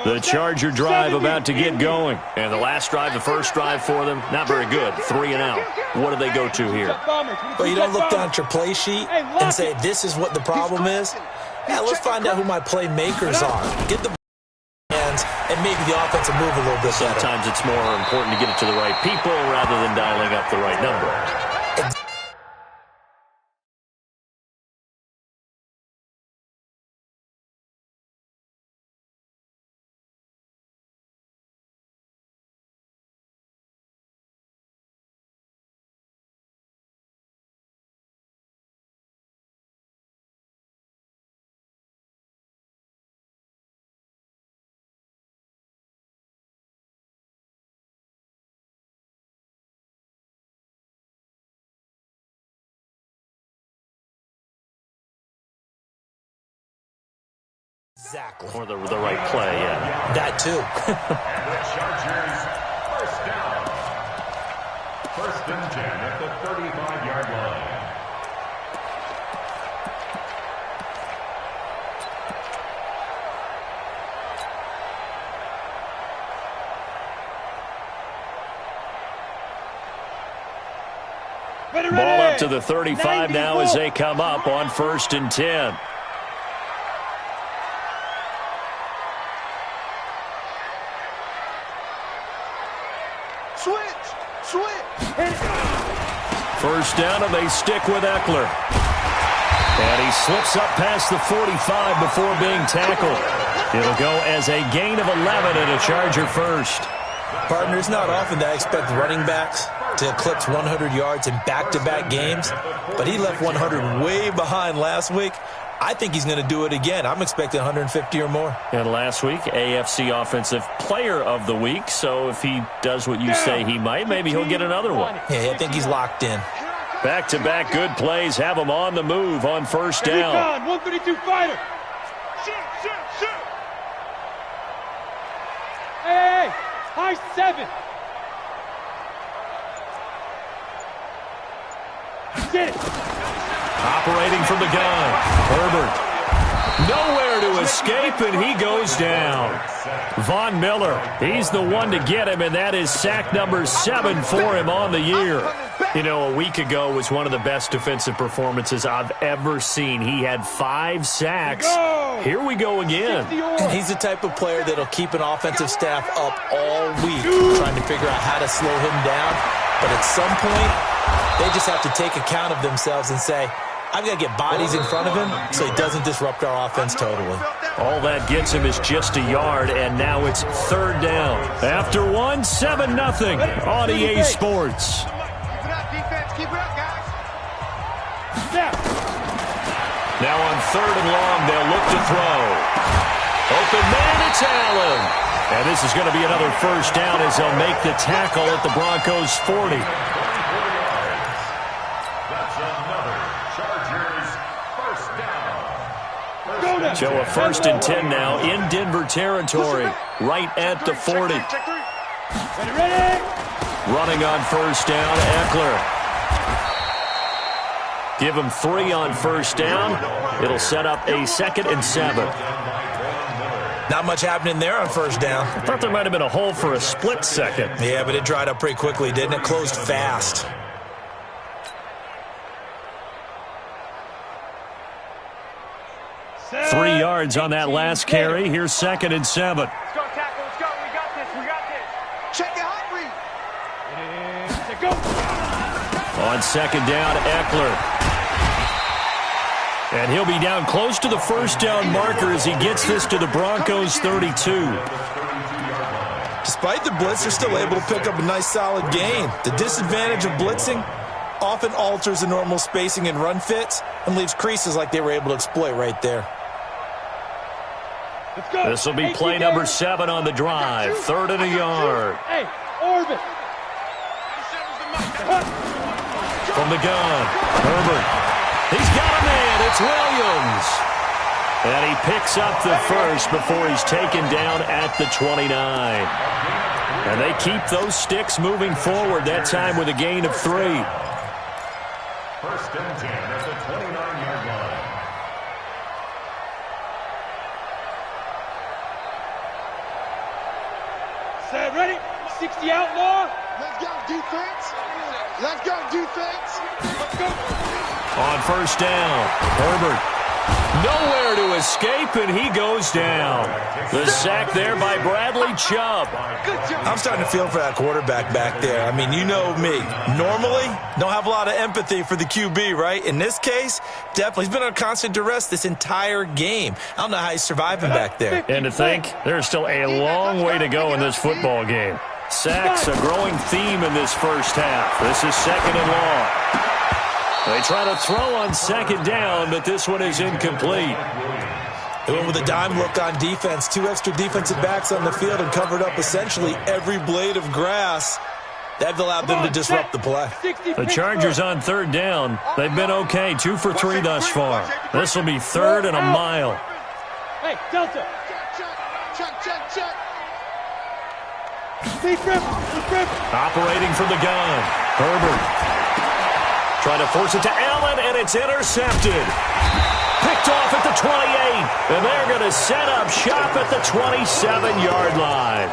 The Charger drive about to get going. And the last drive, the first drive for them, not very good. 3 and out. What do they go to here? Well, you don't look down at your play sheet and say, this is what the problem is. Yeah, let's find out who my playmakers are. Get the hands and maybe the offense will move a little bit better. Sometimes it's more important to get it to the right people rather than dialing up the right number. Exactly. Or the right play, yeah. That too. The Chargers, first down. First and 10 at the 35-yard line. Ball up to the 35 now as they come up on 1st and 10. First down, and they stick with Eckler. And he slips up past the 45 before being tackled. It'll go as a gain of 11 and a Charger first. Partner, it's not often that I expect running backs to eclipse 100 yards in back-to-back games, but he left 100 way behind last week. I think he's going to do it again. I'm expecting 150 or more. And last week, AFC Offensive Player of the Week. So if he does what you say he might, maybe he'll get another one. Yeah, I think he's locked in. Back-to-back good plays have him on the move on first down. 132 fighter. Shoot. Hey, high 7. Get it. Operating from the gun, Herbert. Nowhere to escape, and he goes down. Von Miller, he's the one to get him, and that is sack number 7 for him on the year. You know, a week ago was one of the best defensive performances I've ever seen. He had 5 sacks. Here we go again. And he's the type of player that'll keep an offensive staff up all week trying to figure out how to slow him down. But at some point, they just have to take account of themselves and say, I've got to get bodies in front of him so he doesn't disrupt our offense totally. All that gets him is just a yard, and now it's 3rd down. After 1, 7-0 on EA Sports. Keep it up, guys. Now on 3rd and long, they'll look to throw. Open man, it's Allen. And this is going to be another first down as they'll make the tackle at the Broncos' 40. So a 1st and 10 now in Denver territory, right at the 40. Running on first down, Eckler. Give him 3 on first down. It'll set up a 2nd and 7. Not much happening there on first down. I thought there might have been a hole for a split second. Yeah, but it dried up pretty quickly, didn't it? Closed fast. Three yards on that last carry. Here's 2nd and 7. Let's go, tackle. Let's go. We got this. Check it out, read. Go. On 2nd down, Eckler. And he'll be down close to the first down marker as he gets this to the Broncos' 32. Despite the blitz, they're still able to pick up a nice solid gain. The disadvantage of blitzing often alters the normal spacing and run fits and leaves creases like they were able to exploit right there. This will be play number 7 on the drive. 3rd and a yard. Hey, orbit. From the gun, Herbert. He's got a man. It's Williams. And he picks up the first before he's taken down at the 29. And they keep those sticks moving forward, that time with a gain of 3. 1st and 10 at the 29-yard line. Outside, ready? 60 outlaw. Let's go, defense. Let's go, defense. Let's go. On first down, Herbert. Nowhere to escape, and he goes down. The sack there by Bradley Chubb. I'm starting to feel for that quarterback back there. I mean, you know me. Normally, don't have a lot of empathy for the QB, right? In this case, definitely. He's been under constant duress this entire game. I don't know how he's surviving back there. And to think, there's still a long way to go in this football game. Sacks, a growing theme in this first half. This is second and long. They try to throw on second down, but this one is incomplete. They went with a dime look on defense. 2 extra defensive backs on the field and covered up essentially every blade of grass. That allowed them to disrupt the play. The Chargers on third down. They've been okay, 2 for 3 thus far. This will be third and a mile. Hey, Delta. Check. Operating from the gun. Herbert. Trying to force it to Allen, and it's intercepted. Picked off at the 28, and they're going to set up shop at the 27-yard line.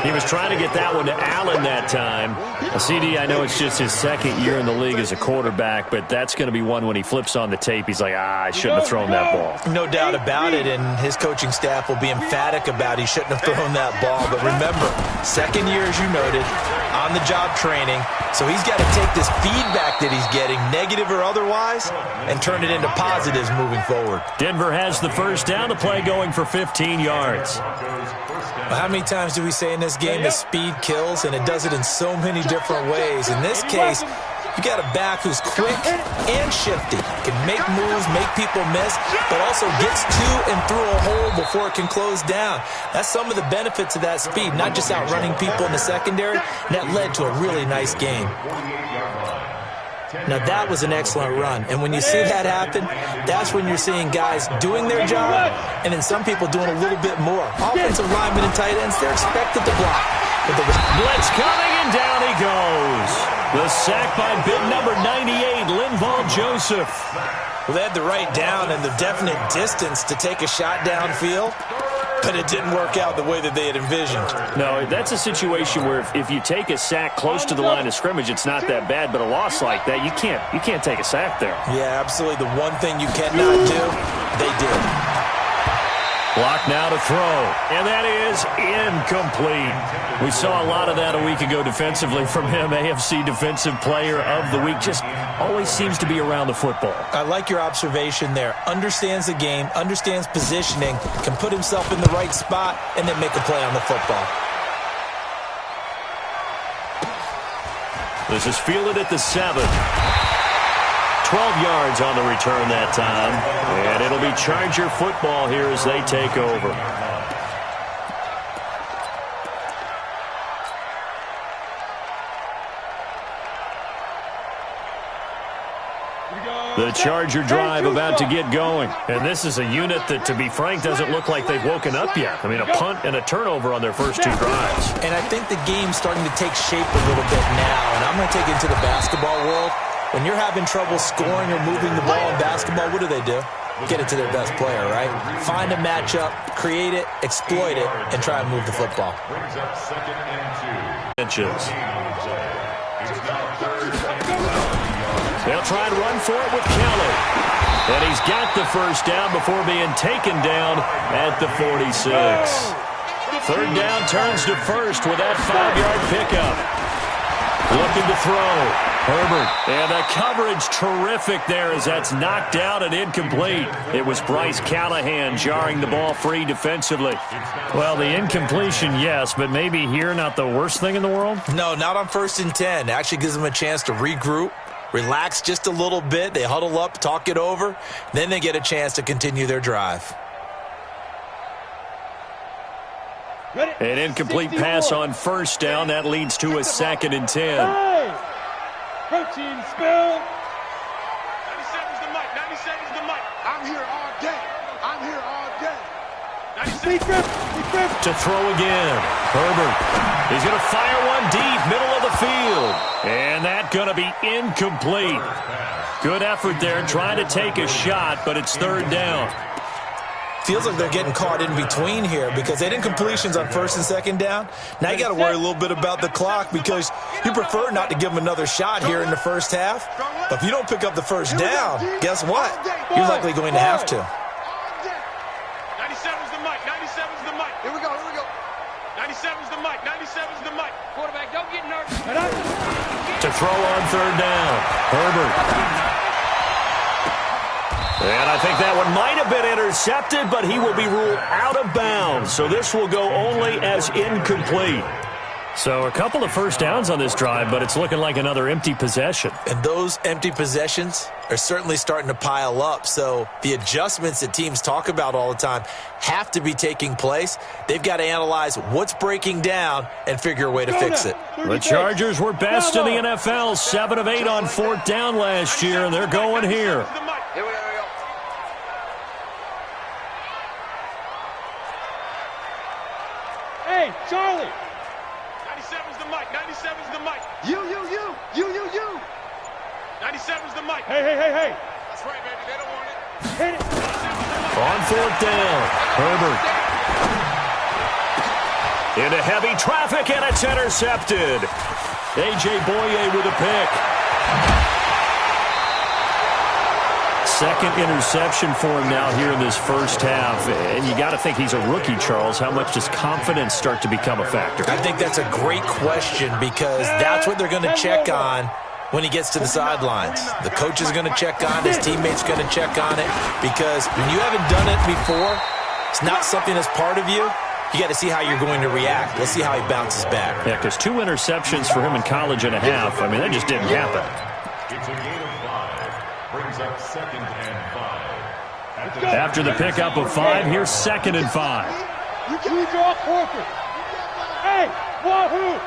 He was trying to get that one to Allen that time. A CD, I know it's just his second year in the league as a quarterback, but that's going to be one when he flips on the tape. He's like, I shouldn't have thrown that ball. No doubt about it, and his coaching staff will be emphatic about he shouldn't have thrown that ball. But remember, second year, as you noted, on-the-job training. So he's got to take this feedback that he's getting, negative or otherwise, and turn it into positives moving forward. Denver has the first down, the play going for 15 yards. Well, how many times do we say in this game that speed kills, and it does it in so many different ways? In this case, you got a back who's quick and shifty, can make moves, make people miss, but also gets to and through a hole before it can close down. That's some of the benefits of that speed, not just outrunning people in the secondary, and that led to a really nice game. Now, that was an excellent run, and when you see that happen, that's when you're seeing guys doing their job, and then some people doing a little bit more. Offensive linemen and tight ends, they're expected to block. But the blitz coming, and down he goes. The sack by big number 98, Linval Joseph. Well, they had the right down and the definite distance to take a shot downfield, but it didn't work out the way that they had envisioned. No, that's a situation where if you take a sack close to the line of scrimmage, it's not that bad, but a loss like that, you can't take a sack there. Yeah, absolutely. The one thing you cannot do, they did. Block now to throw, and that is incomplete. We saw a lot of that a week ago defensively from him. AFC Defensive Player of the Week. Just always seems to be around the football. I like your observation there. Understands the game, understands positioning, can put himself in the right spot, and then make a play on the football. This is fielded at the 7. 12 yards on the return that time. And it'll be Charger football here as they take over. The Charger drive about to get going. And this is a unit that, to be frank, doesn't look like they've woken up yet. I mean, a punt and a turnover on their first 2 drives. And I think the game's starting to take shape a little bit now. And I'm going to take it into the basketball world. When you're having trouble scoring or moving the ball in basketball, what do? Get it to their best player, right? Find a matchup, create it, exploit it, and try and move the football. Inches. They'll try and run for it with Kelly. And he's got the first down before being taken down at the 46. Third down turns to first with that 5-yard pickup. Looking to throw. Herbert, and the coverage terrific there as that's knocked out and incomplete. It was Bryce Callahan jarring the ball free defensively. Well, the incompletion, yes, but maybe here not the worst thing in the world? No, not on 1st and 10. It actually gives them a chance to regroup, relax just a little bit. They huddle up, talk it over, then they get a chance to continue their drive. An incomplete pass on first down. That leads to a 2nd and 10. Protein spill. 97's the mic. 97's the mic. I'm here all day. I'm here all day. To throw again. Herbert. He's going to fire one deep, middle of the field. And that's going to be incomplete. Good effort there trying to take a shot, but it's 3rd down. feels like they're getting caught in between here because they didn't completions on first and second down. Now you got to worry a little bit about the clock because you prefer not to give them another shot here in the first half. But if you don't pick up the first down, guess what? You're likely going to have to. 97's the mic. 97's the mic. Here we go. 97's the mic. 97's the mic. Quarterback, don't get nervous. To throw on third down, Herbert. And I think that one might have been intercepted, but he will be ruled out of bounds. So this will go only as incomplete. So a couple of first downs on this drive, but it's looking like another empty possession. And those empty possessions are certainly starting to pile up. So the adjustments that teams talk about all the time have to be taking place. They've got to analyze what's breaking down and figure a way to fix it. The Chargers were best in the NFL, 7 of 8 on fourth down last year, and they're going here. Here we go. Hey, Charlie. 97's the mic. 97's the mic. You. 97's the mic. Hey. That's right, baby. They don't want it. Hit it. On fourth down, Herbert. Into heavy traffic, and it's intercepted. A.J. Boye with a pick. Second interception for him now here in this first half. And you got to think he's a rookie, Charles. How much does confidence start to become a factor? I think that's a great question because that's what they're going to check on when he gets to the sidelines. The coach is going to check on it. His teammates are going to check on it because when you haven't done it before, it's not something that's part of you. You got to see how you're going to react. Let's see how he bounces back. Yeah, because 2 interceptions for him in college and a half. I mean, that just didn't happen. It's a gain of 5. Brings up 2nd and 5. After the pickup of 5, here's 2nd and 5. You draw corporate. Hey, wahoo!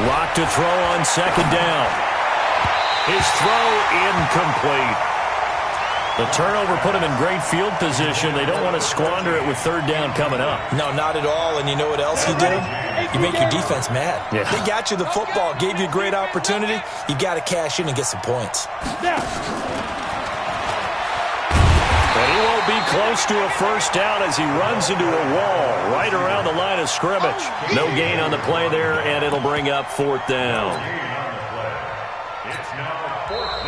Lock to throw on 2nd down. His throw incomplete. The turnover put him in great field position. They don't want to squander it with 3rd down coming up. No, not at all. And you know what else you do? You make your defense mad. Yeah. They got you the football, gave you a great opportunity. You got to cash in and get some points. But he won't be close to a first down as he runs into a wall right around the line of scrimmage. No gain on the play there, and it'll bring up 4th down.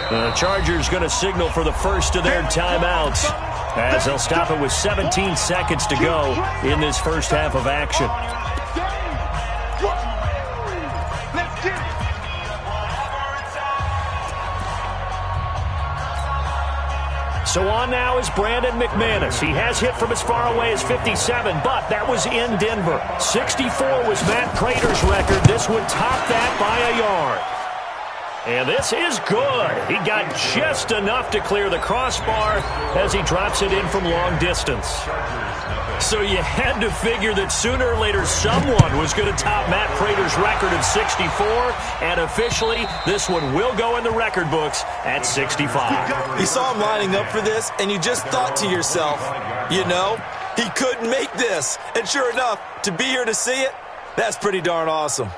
The Chargers going to signal for the first of their timeouts as they'll stop it with 17 seconds to go in this first half of action. So on now is Brandon McManus. He has hit from as far away as 57, but that was in Denver. 64 was Matt Prater's record. This would top that by a yard. And this is good. He got just enough to clear the crossbar as he drops it in from long distance. So you had to figure that sooner or later someone was going to top Matt Prater's record of 64, and officially this one will go in the record books at 65. You saw him lining up for this, and you just thought to yourself, you know, he couldn't make this. And sure enough, to be here to see it, that's pretty darn awesome.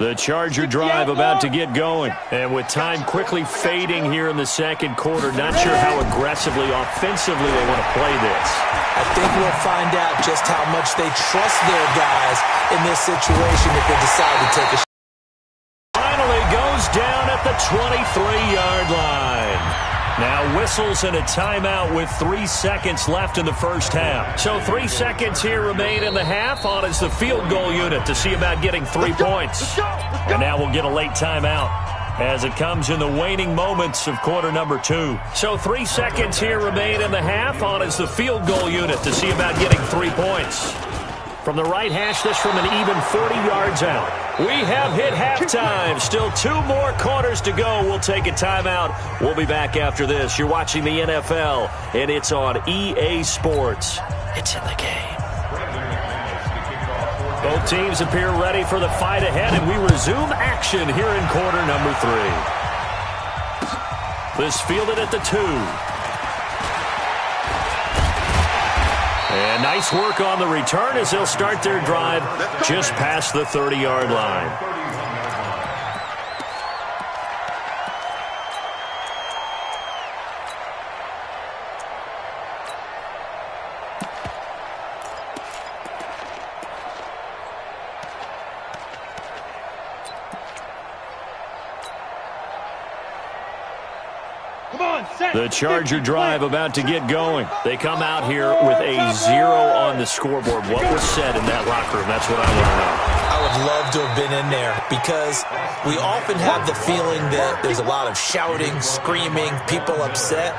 The Charger drive about to get going. And with time quickly fading here in the second quarter, not sure how aggressively, offensively they want to play this. I think we'll find out just how much they trust their guys in this situation if they decide to take a shot. Finally goes down at the 23-yard line. Now whistles and a timeout with 3 seconds left in the first half. So 3 seconds here remain in the half. On is the field goal unit to see about getting 3 points. And now we'll get a late timeout as it comes in the waning moments of quarter number 2. So 3 seconds here remain in the half. On is the field goal unit to see about getting 3 points. From the right hash, this from an even 40 yards out. We have hit halftime. Still 2 more quarters to go. We'll take a timeout. We'll be back after this. You're watching the NFL, and it's on EA Sports. It's in the game. Both teams appear ready for the fight ahead, and we resume action here in quarter number 3. This fielded at the 2. And nice work on the return as they'll start their drive just past the 30-yard line. The Charger drive about to get going. They come out here with a 0 on the scoreboard. What was said in that locker room? That's what I want to know. I would love to have been in there because we often have the feeling that there's a lot of shouting, screaming, people upset.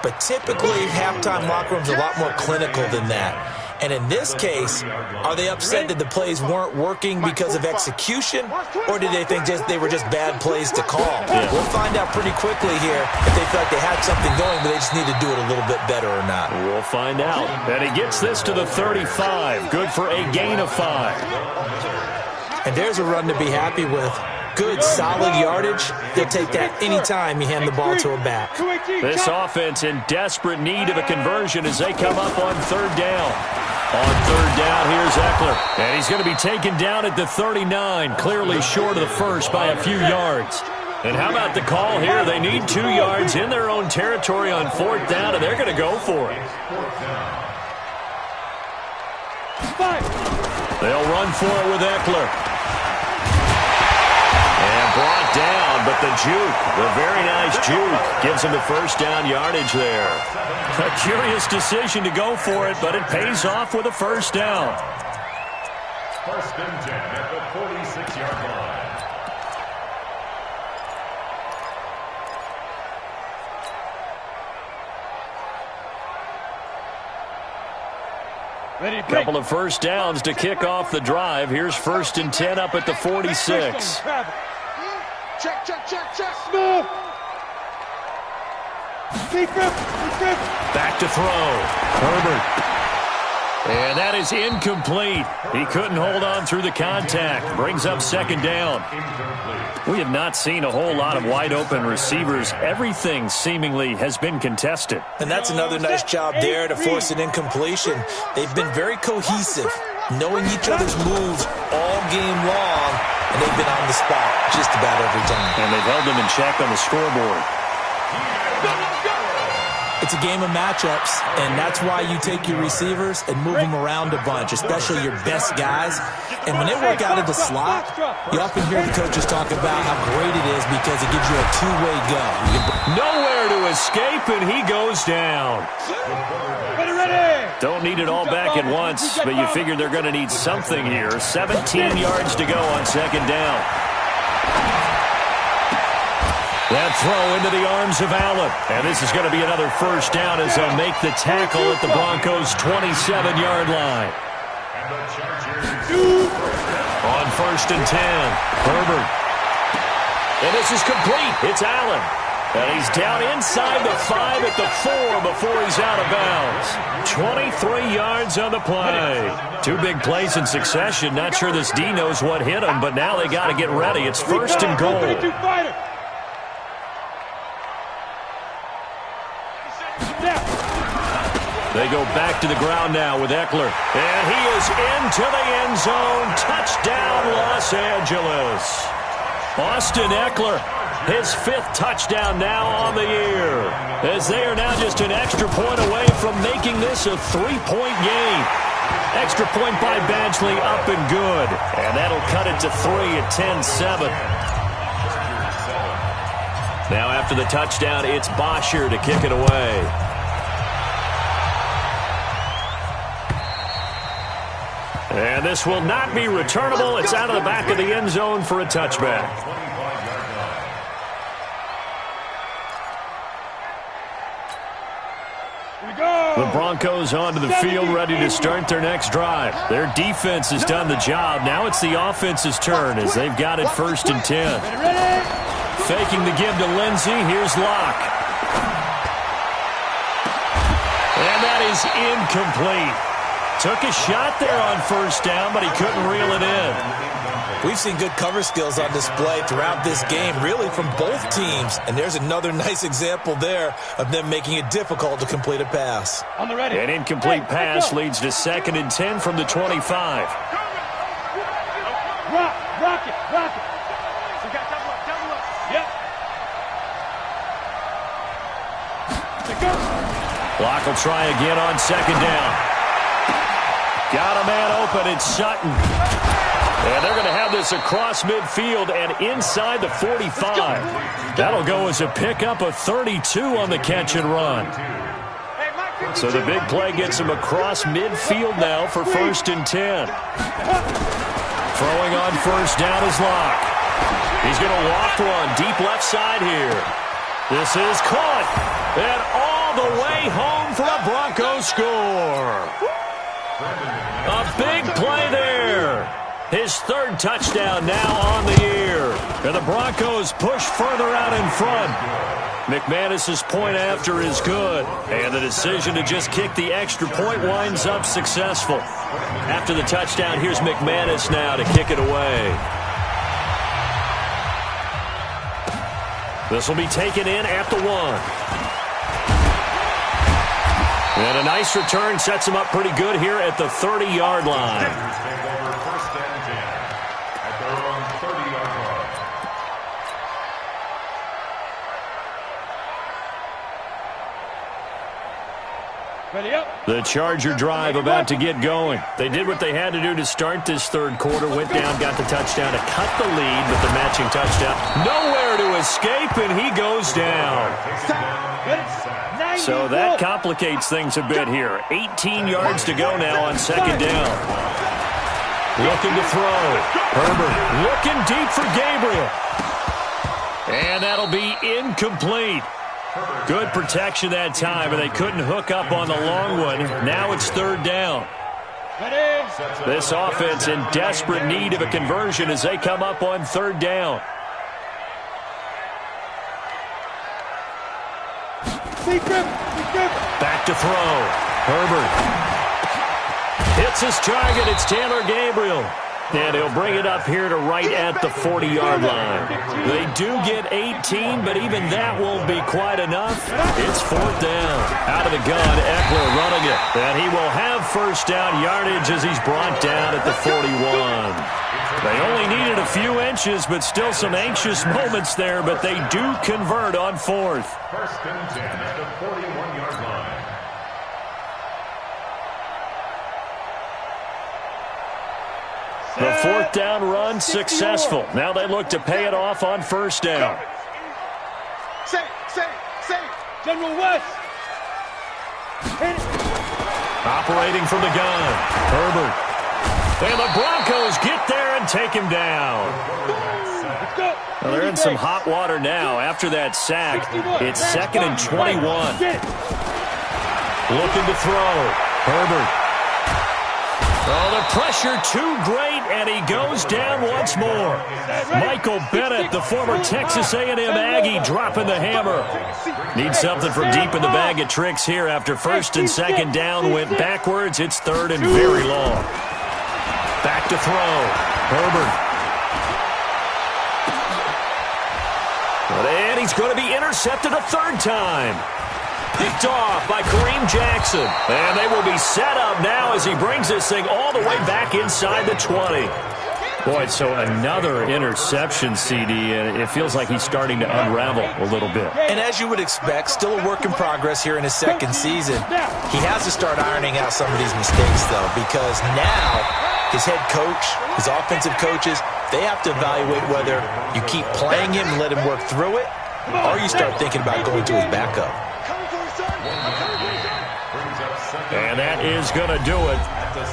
But typically, halftime locker rooms are a lot more clinical than that. And in this case, are they upset that the plays weren't working because of execution, or did they think they were just bad plays to call? Yeah. We'll find out pretty quickly here if they feel like they had something going, but they just need to do it a little bit better or not. We'll find out. And he gets this to the 35. Good for a gain of 5. And there's a run to be happy with. Good, solid yardage. He'll take that anytime you hand the ball to a back. This offense in desperate need of a conversion as they come up on 3rd down. On 3rd down, here's Eckler. And he's going to be taken down at the 39, clearly short of the first by a few yards. And how about the call here? They need 2 yards in their own territory on 4th down, and they're going to go for it. They'll run for it with Eckler. And brought down, but the juke, the very nice juke, gives him the 1st down yardage there. A curious decision to go for it, but it pays off with a 1st down. 1st and 10 at the 46-yard line. Couple of 1st downs to kick off the drive. Here's 1st and 10 up at the 46. Check. Smooth. Back to throw. Herbert. And that is incomplete. He couldn't hold on through the contact. Brings up 2nd down. We have not seen a whole lot of wide-open receivers. Everything seemingly has been contested. And that's another nice job there to force an incompletion. They've been very cohesive, knowing each other's moves all game long, and they've been on the spot just about every time. And they've held them in check on the scoreboard. It's a game of matchups, and that's why you take your receivers and move them around a bunch, especially your best guys. And when they work out of the slot, you often hear the coaches talk about how great it is because it gives you a two-way go. Nowhere to escape, and he goes down. Don't need it all back at once, but you figure they're going to need something here. 17 yards to go on 2nd down. That throw into the arms of Allen. And this is going to be another 1st down as they'll make the tackle at the Broncos' 27-yard line. On 1st and 10, Herbert. And this is complete. It's Allen. And he's down inside the 5 at the 4 before he's out of bounds. 23 yards on the play. 2 big plays in succession. Not sure this D knows what hit him, but now they got to get ready. It's 1st and goal. They go back to the ground now with Eckler. And he is into the end zone. Touchdown, Los Angeles. Austin Eckler, his 5th touchdown now on the year, as they are now just an extra point away from making this a 3-point game. Extra point by Badgley, up and good. And that'll cut it to 3 at 10-7. Now after the touchdown, it's Bosher to kick it away. And this will not be returnable. It's out of the back of the end zone for a touchback. The Broncos onto the field, ready to start their next drive. Their defense has done the job. Now it's the offense's turn as they've got it 1st and 10. Faking the give to Lindsey. Here's Locke. And that is incomplete. Took a shot there on 1st down, but he couldn't reel it in. We've seen good cover skills on display throughout this game, really from both teams. And there's another nice example there of them making it difficult to complete a pass. An incomplete pass leads to 2nd and 10 from the 25. Rock it. Yep. Locke will try again on 2nd down. Got a man open, it's Sutton. And they're going to have this across midfield and inside the 45. That'll go as a pickup of 32 on the catch and run. So the big play gets him across midfield now for 1st and 10. Throwing on first down is Locke. He's going to waft one deep left side here. This is caught. And all the way home for a Broncos score. A big play there. His 3rd touchdown now on the year. And the Broncos push further out in front. McManus's point after is good. And the decision to just kick the extra point winds up successful. After the touchdown, here's McManus now to kick it away. This will be taken in at the 1. And a nice return sets him up pretty good here at the 30-yard line. The Charger drive about to get going. They did what they had to do to start this 3rd quarter. Went down, got the touchdown to cut the lead with the matching touchdown. Nowhere to escape, and he goes down. So that complicates things a bit here. 18 yards to go now on 2nd down. Looking to throw. Herbert looking deep for Gabriel. And that'll be incomplete. Good protection that time, and they couldn't hook up on the long one. Now it's 3rd down. This offense in desperate need of a conversion as they come up on 3rd down. Back to throw. Herbert hits his target. It's Taylor Gabriel. And he'll bring it up here to right at the 40-yard line. They do get 18, but even that won't be quite enough. It's 4th down. Out of the gun, Eckler running it. And he will have 1st down yardage as he's brought down at the 41. They only needed a few inches, but still some anxious moments there, but they do convert on 4th. 1st and 10 at the 41-yard line. The 4th down run successful. Now they look to pay it off on 1st down. Say, General West. Operating from the gun. Herbert. And the Broncos get there and take him down. Well, they're in some hot water now after that sack. It's 2nd and 21. Looking to throw. Herbert. Oh, the pressure too great, and he goes down once more. Michael Bennett, the former Texas A&M Aggie, dropping the hammer. Needs something from deep in the bag of tricks here after 1st and 2nd down went backwards. It's 3rd and very long. Back to throw. Herbert. And he's going to be intercepted a 3rd time. Picked off by Kareem Jackson. And they will be set up now as he brings this thing all the way back inside the 20. Boy, so another interception, CD, and it feels like he's starting to unravel a little bit. And as you would expect, still a work in progress here in his 2nd season. He has to start ironing out some of these mistakes, though, because now his head coach, his offensive coaches, they have to evaluate whether you keep playing him and let him work through it, or you start thinking about going to his backup. And that is going to do it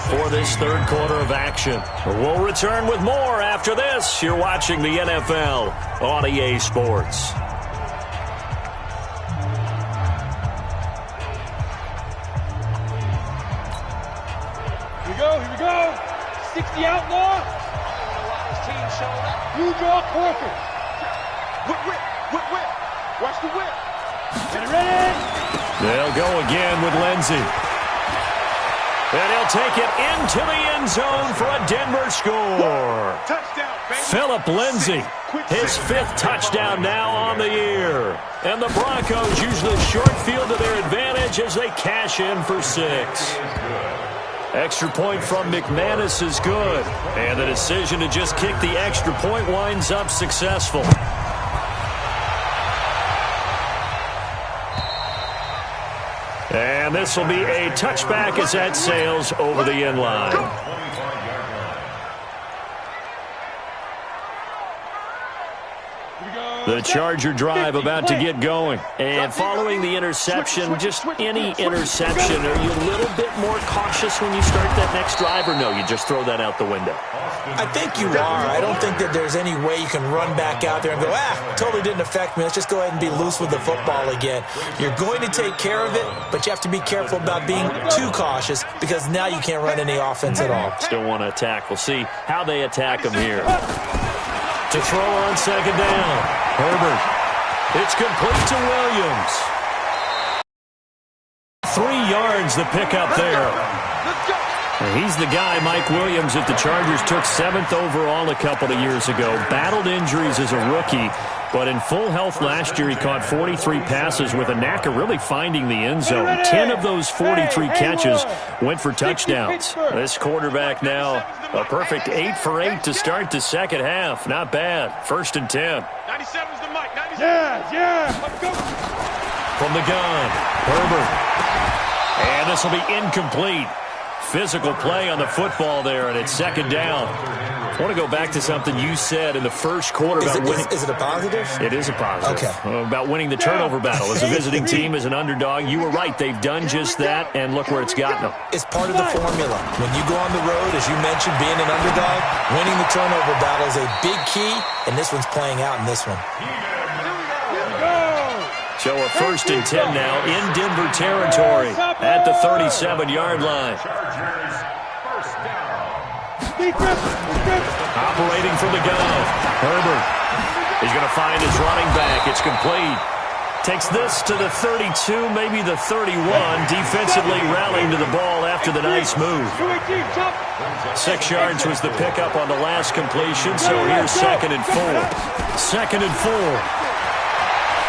for this 3rd quarter of action. We'll return with more after this. You're watching the NFL on EA Sports. Here we go. 60 outlaw. You draw Corker. Whip. Watch the whip. Get it ready. They'll go again with Lindsey. And he'll take it into the end zone for a Denver score. Touchdown, baby. Phillip Lindsey, his 5th touchdown now on the year. And the Broncos use the short field to their advantage as they cash in for 6. Extra point from McManus is good. And the decision to just kick the extra point winds up successful. And this will be a touchback as that sails over the end line. The Charger drive about to get going. And following the interception, just any interception, are you a little bit more cautious when you start that next drive, or no, you just throw that out the window? I think you are. I don't think that there's any way you can run back out there and go, totally didn't affect me. Let's just go ahead and be loose with the football again. You're going to take care of it, but you have to be careful about being too cautious because now you can't run any offense at all. Still want to attack. We'll see how they attack him here. To throw on second down. Herbert. It's complete to Williams. 3 yards the pickup there. He's the guy, Mike Williams, that the Chargers took 7th overall a couple of years ago. Battled injuries as a rookie, but in full health last year, he caught 43 passes with a knack of really finding the end zone. 10 of those 43 catches went for touchdowns. This quarterback now, a perfect 8 for 8 to start the second half. Not bad. 1st and 10. 97's the mic. 97. Yeah. Let's go. From the gun, Herbert. And this will be incomplete. Physical play on the football there, and it's second down. I want to go back to something you said in the first quarter about winning. Is it a positive? It is a positive. Okay. About winning the turnover battle. As a visiting team, as an underdog, you were right. They've done just that, and look where it's gotten them. It's part of the formula. When you go on the road, as you mentioned, being an underdog, winning the turnover battle is a big key, and this one's playing out in this one. So a 1st and 10 now in Denver territory at the 37-yard line. Operating from the gun, Herbert. He's going to find his running back. It's complete. Takes this to the 32, maybe the 31. Defensively rallying to the ball after the nice move. 6 yards was the pickup on the last completion, so here's 2nd and 4. 2nd and 4.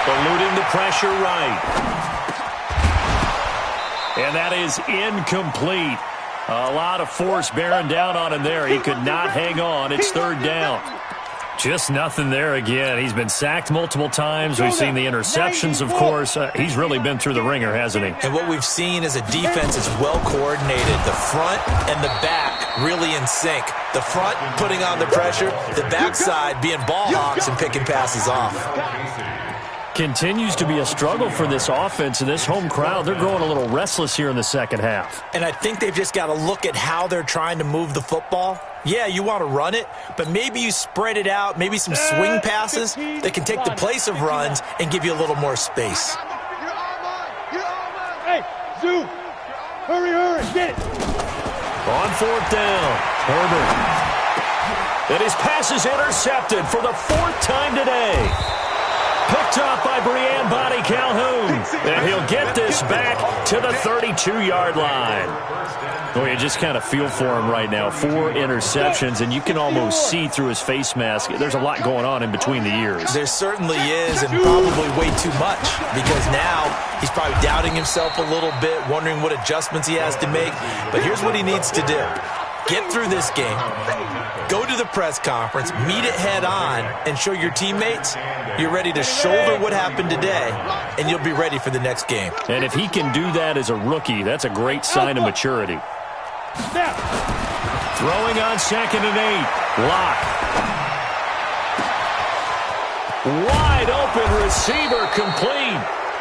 Eluding the pressure right. And that is incomplete. A lot of force bearing down on him there. He could not hang on. It's 3rd down. Just nothing there again. He's been sacked multiple times. We've seen the interceptions, of course. He's really been through the ringer, hasn't he? And what we've seen is a defense that's well coordinated. The front and the back really in sync. The front putting on the pressure. The backside being ball hawks and picking passes off. Continues to be a struggle for this offense and this home crowd. They're growing a little restless here in the second half. And I think they've just got to look at how they're trying to move the football. Yeah, you want to run it, but maybe you spread it out, maybe some swing passes that can take the place of runs and give you a little more space. Hey, Zoo, hurry, get it. On 4th down, Herbert. And his pass is intercepted for the 4th time today. Picked off by Brian Body Calhoun. And he'll get this back to the 32-yard line. Well, you just kind of feel for him right now. 4 interceptions, and you can almost see through his face mask. There's a lot going on in between the ears. There certainly is, and probably way too much, because now he's probably doubting himself a little bit, wondering what adjustments he has to make. But here's what he needs to do. Get through this game, go to the press conference, meet it head on, and show your teammates you're ready to shoulder what happened today, and you'll be ready for the next game. And if he can do that as a rookie, that's a great sign of maturity. Throwing on 2nd and 8. Lock. Wide open receiver complete.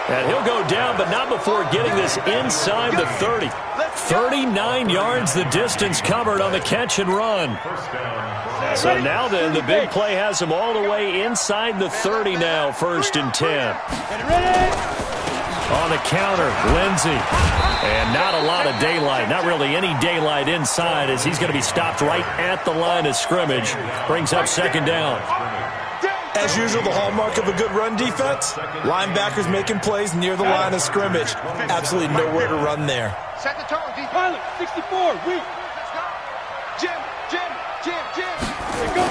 And he'll go down, but not before getting this inside the 30. 39 yards the distance covered on the catch and run. So now then, the big play has him all the way inside the 30 now, 1st and 10. On the counter, Lindsey. And not a lot of daylight, not really any daylight inside, as he's going to be stopped right at the line of scrimmage. Brings up 2nd down. As usual, the hallmark of a good run defense, linebackers making plays near the line of scrimmage. Absolutely nowhere to run there. Set the tone, D. Pilot, 64, weak. Jim. Go.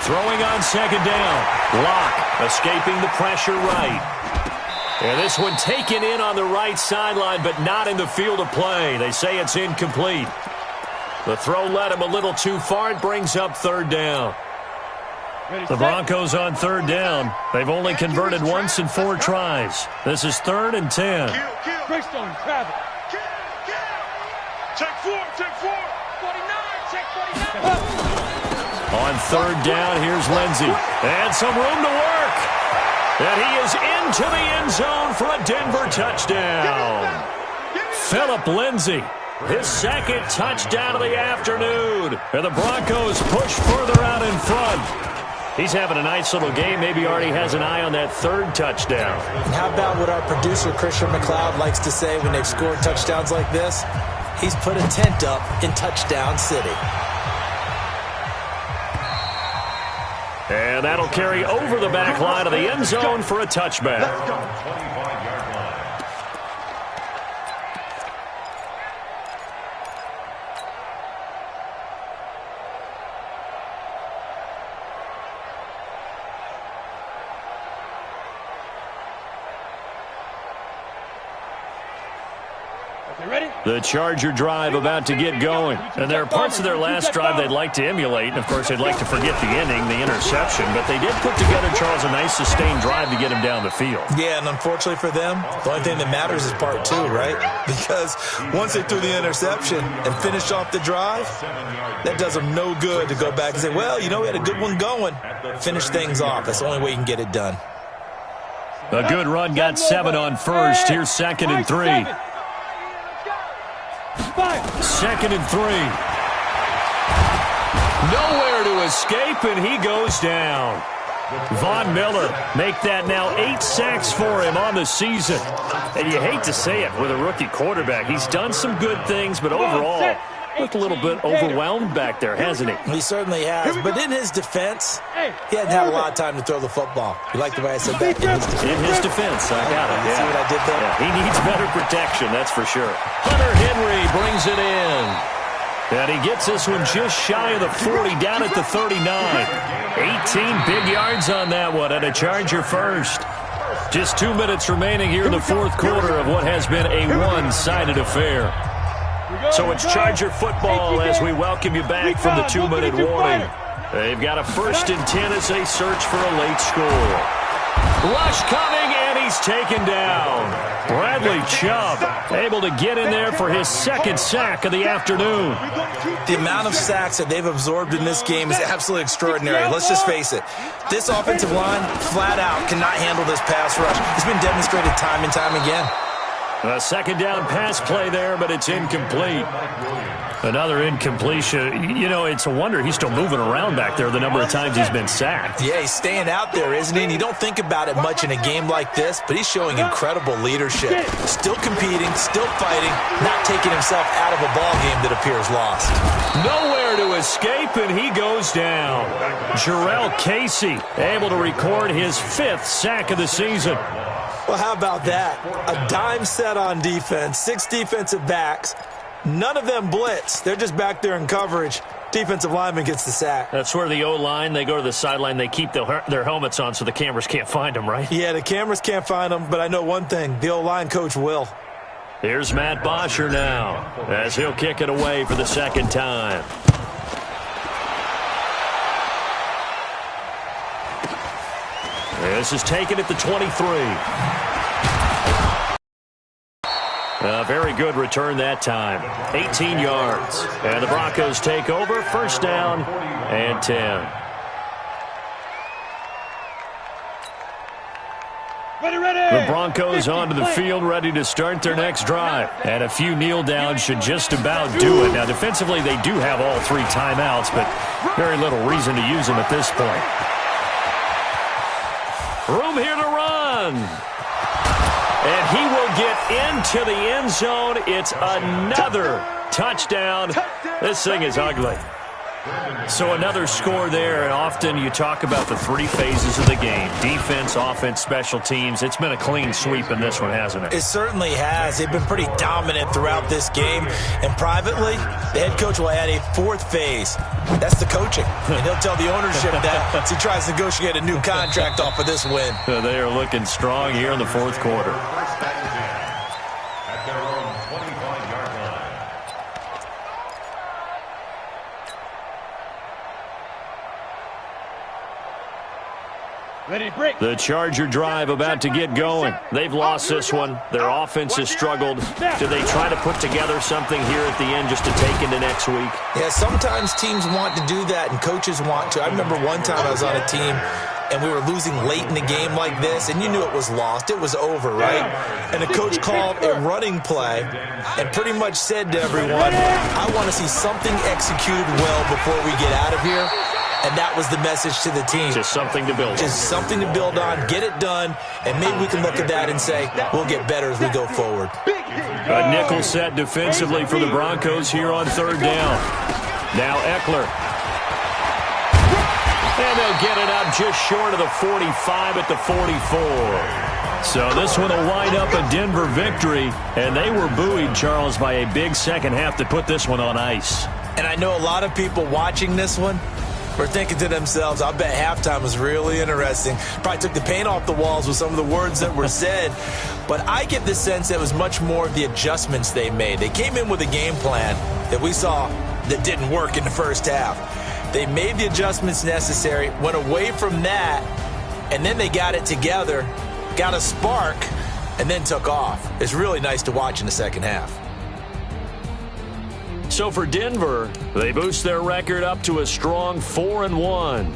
Throwing on 2nd down. Lock, escaping the pressure right. And this one taken in on the right sideline, but not in the field of play. They say it's incomplete. The throw led him a little too far. It brings up 3rd down. The Broncos on 3rd down. They've only converted once in 4 tries. This is 3rd and 10. Greystone, grab it. Check 4. 49, check 49. On third down, here's Lindsey. And some room to work. And he is into the end zone for a Denver touchdown. Phillip Lindsey, his second touchdown of the afternoon. And the Broncos push further out in front. He's having a nice little game. Maybe already has an eye on that third touchdown. And how about what our producer, Christian McLeod, likes to say when they've scored touchdowns like this? He's put a tent up in Touchdown City. And that'll carry over the back line of the end zone for a touchback. Let's go. 25-yard line. The Charger drive about to get going. And there are parts of their last drive they'd like to emulate. And, of course, they'd like to forget the ending, the interception. But they did put together, Charles, a nice sustained drive to get him down the field. Yeah, and unfortunately for them, the only thing that matters is part two, right? Because once they threw the interception and finished off the drive, that does them no good to go back and say, well, you know, we had a good one going. Finish things off. That's the only way you can get it done. A good run got 7 on first. Here's 2nd and 3. 2nd and 3. Nowhere to escape, and he goes down. Von Miller make that now 8 sacks for him on the season. And you hate to say it with a rookie quarterback. He's done some good things, but overall, looked a little bit overwhelmed back there, hasn't he? He certainly has. But in his defense, he hadn't had a lot of time to throw the football. You like the way I said that? In his defense, I got it. See what I did there? Yeah, he needs better protection, that's for sure. Hunter Henry brings it in. And he gets this one just shy of the 40, down at the 39. 18 big yards on that one, and a Charger first. Just 2 minutes remaining here in the fourth quarter of what has been a one-sided affair. So it's Charger football as we welcome you back from the 2-minute warning. They've got a 1st and 10 as they search for a late score. Rush coming, and he's taken down. Bradley Chubb able to get in there for his 2nd sack of the afternoon. The amount of sacks that they've absorbed in this game is absolutely extraordinary. Let's just face it. This offensive line, flat out, cannot handle this pass rush. It's been demonstrated time and time again. A 2nd down pass play there, but it's incomplete. Another incompletion. You know, it's a wonder he's still moving around back there the number of times he's been sacked. Yeah, he's staying out there, isn't he? And you don't think about it much in a game like this, but he's showing incredible leadership. Still competing, still fighting, not taking himself out of a ball game that appears lost. Nowhere to escape, and he goes down. Jarrell Casey able to record his 5th sack of the season. Well, how about that? A dime set on defense, 6 defensive backs. None of them blitz. They're just back there in coverage. Defensive lineman gets the sack. That's where the O-line, they go to the sideline, they keep their helmets on so the cameras can't find them, right? Yeah, the cameras can't find them, but I know one thing. The O-line coach will. Here's Matt Bosher now as he'll kick it away for the 2nd time. This is taken at the 23. A very good return that time. 18 yards. And the Broncos take over. 1st down and 10. The Broncos onto the field, ready to start their next drive. And a few kneel downs should just about do it. Now, defensively, they do have all 3 timeouts, but very little reason to use them at this point. Room here to run. And he will get into the end zone. It's another touchdown. This thing is ugly. So another score there, and often you talk about the 3 phases of the game. Defense, offense, special teams. It's been a clean sweep in this one, hasn't it? It certainly has. They've been pretty dominant throughout this game. And privately, the head coach will add a 4th phase. That's the coaching. And he'll tell the ownership that as he tries to negotiate a new contract off of this win. They are looking strong here in the 4th quarter. At their own 25-yard line. The Charger drive about to get going. They've lost this one. Their offense has struggled. Do they try to put together something here at the end just to take into next week? Yeah, sometimes teams want to do that and coaches want to. I remember one time I was on a team and we were losing late in the game like this, and you knew it was lost. It was over, right? And the coach called a running play and pretty much said to everyone, I want to see something executed well before we get out of here. And that was the message to the team. Just something to build on. Just something to build on, get it done, and maybe we can look at that and say, we'll get better as we go forward. A nickel set defensively for the Broncos here on third down. Now Eckler. And they'll get it up just short of the 45 at the 44. So this one will wind up a Denver victory, and they were buoyed, Charles, by a big second half to put this one on ice. And I know a lot of people watching this one were thinking to themselves, I bet halftime was really interesting. Probably took the paint off the walls with some of the words that were said. But I get the sense that it was much more of the adjustments they made. They came in with a game plan that we saw that didn't work in the first half. They made the adjustments necessary, went away from that, and then they got it together, got a spark, and then took off. It's really nice to watch in the second half. So for Denver, they boost their record up to a strong 4-1.